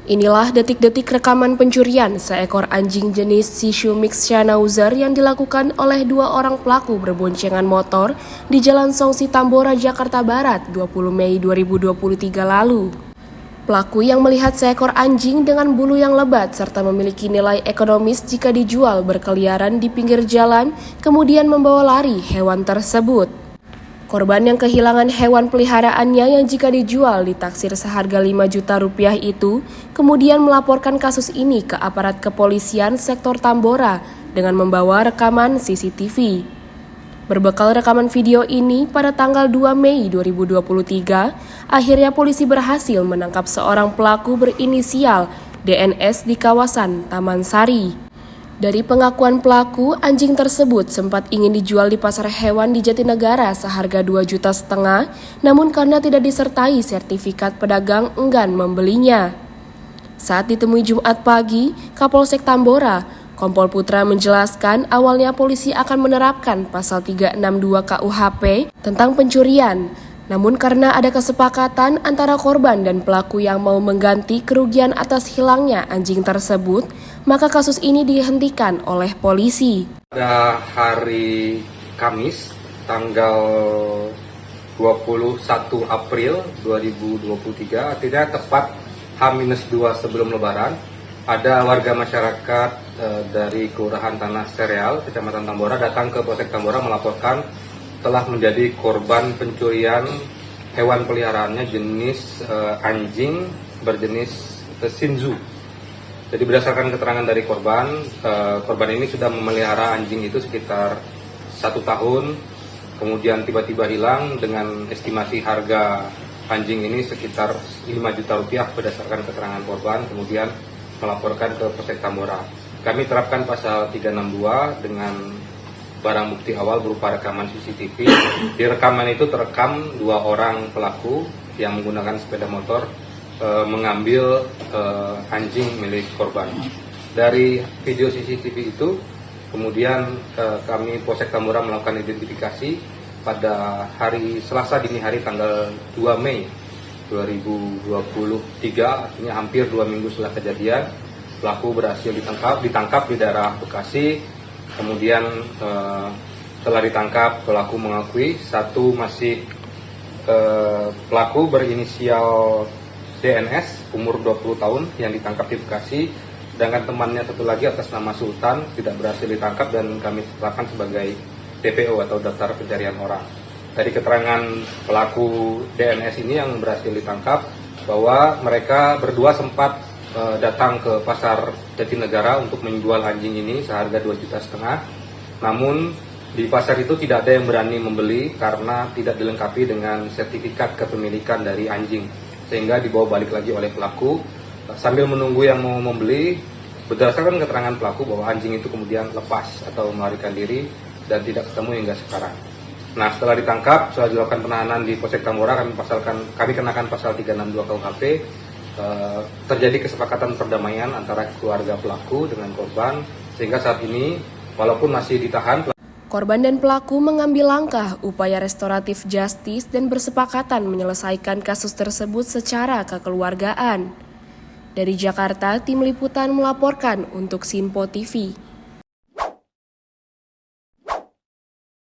Inilah detik-detik rekaman pencurian seekor anjing jenis Shih Tzu Mix Schnauzer yang dilakukan oleh dua orang pelaku berboncengan motor di Jalan Songsi Tambora, Jakarta Barat, 20 Mei 2023 lalu. Pelaku yang melihat seekor anjing dengan bulu yang lebat serta memiliki nilai ekonomis jika dijual berkeliaran di pinggir jalan, kemudian membawa lari hewan tersebut. Korban yang kehilangan hewan peliharaannya yang jika dijual ditaksir seharga 5 juta rupiah itu, kemudian melaporkan kasus ini ke aparat kepolisian sektor Tambora dengan membawa rekaman CCTV. Berbekal rekaman video ini, pada tanggal 2 Mei 2023, akhirnya polisi berhasil menangkap seorang pelaku berinisial DNS di kawasan Taman Sari. Dari pengakuan pelaku, anjing tersebut sempat ingin dijual di pasar hewan di Jatinegara seharga 2,5 juta, namun karena tidak disertai sertifikat pedagang enggan membelinya. Saat ditemui Jumat pagi, Kapolsek Tambora, Kompol Putra menjelaskan awalnya polisi akan menerapkan pasal 362 KUHP tentang pencurian. Namun karena ada kesepakatan antara korban dan pelaku yang mau mengganti kerugian atas hilangnya anjing tersebut, maka kasus ini dihentikan oleh polisi. Pada hari Kamis, tanggal 21 April 2023, artinya tepat H-2 sebelum Lebaran, ada warga masyarakat dari Kelurahan Tanah Sereal, Kecamatan Tambora, datang ke Polsek Tambora melaporkan telah menjadi korban pencurian hewan peliharaannya jenis anjing berjenis Shih Tzu. Jadi berdasarkan keterangan dari korban ini sudah memelihara anjing itu sekitar 1 tahun, kemudian tiba-tiba hilang dengan estimasi harga anjing ini sekitar 5 juta rupiah berdasarkan keterangan korban, kemudian melaporkan ke Polsek Tambora. Kami terapkan pasal 362 dengan barang bukti awal berupa rekaman CCTV. Di rekaman itu terekam 2 orang pelaku yang menggunakan sepeda motor mengambil anjing milik korban. Dari video CCTV itu kemudian kami Polsek Tambora melakukan identifikasi pada hari Selasa dini hari tanggal 2 Mei 2023, artinya hampir 2 minggu setelah kejadian. Pelaku berhasil ditangkap di daerah Bekasi. Kemudian setelah ditangkap, pelaku mengakui satu masih pelaku berinisial DNS umur 20 tahun yang ditangkap di Bekasi, sedangkan temannya satu lagi atas nama Sultan tidak berhasil ditangkap dan kami tetapkan sebagai DPO atau daftar pencarian orang. Dari keterangan pelaku DNS ini yang berhasil ditangkap bahwa mereka berdua sempat datang ke pasar Jatinegara untuk menjual anjing ini seharga 2,5 juta. Namun di pasar itu tidak ada yang berani membeli karena tidak dilengkapi dengan sertifikat kepemilikan dari anjing, sehingga dibawa balik lagi oleh pelaku. Sambil menunggu yang mau membeli, berdasarkan keterangan pelaku bahwa anjing itu kemudian lepas atau melarikan diri dan tidak ketemu hingga sekarang. Nah, setelah ditangkap, setelah dilakukan penahanan di Polsek Tambora, kami kenakan pasal 362 KUHP. Terjadi kesepakatan perdamaian antara keluarga pelaku dengan korban, sehingga saat ini walaupun masih ditahan, korban dan pelaku mengambil langkah upaya restoratif justice dan bersepakatan menyelesaikan kasus tersebut secara kekeluargaan. Dari Jakarta, tim liputan melaporkan untuk Sinpo TV.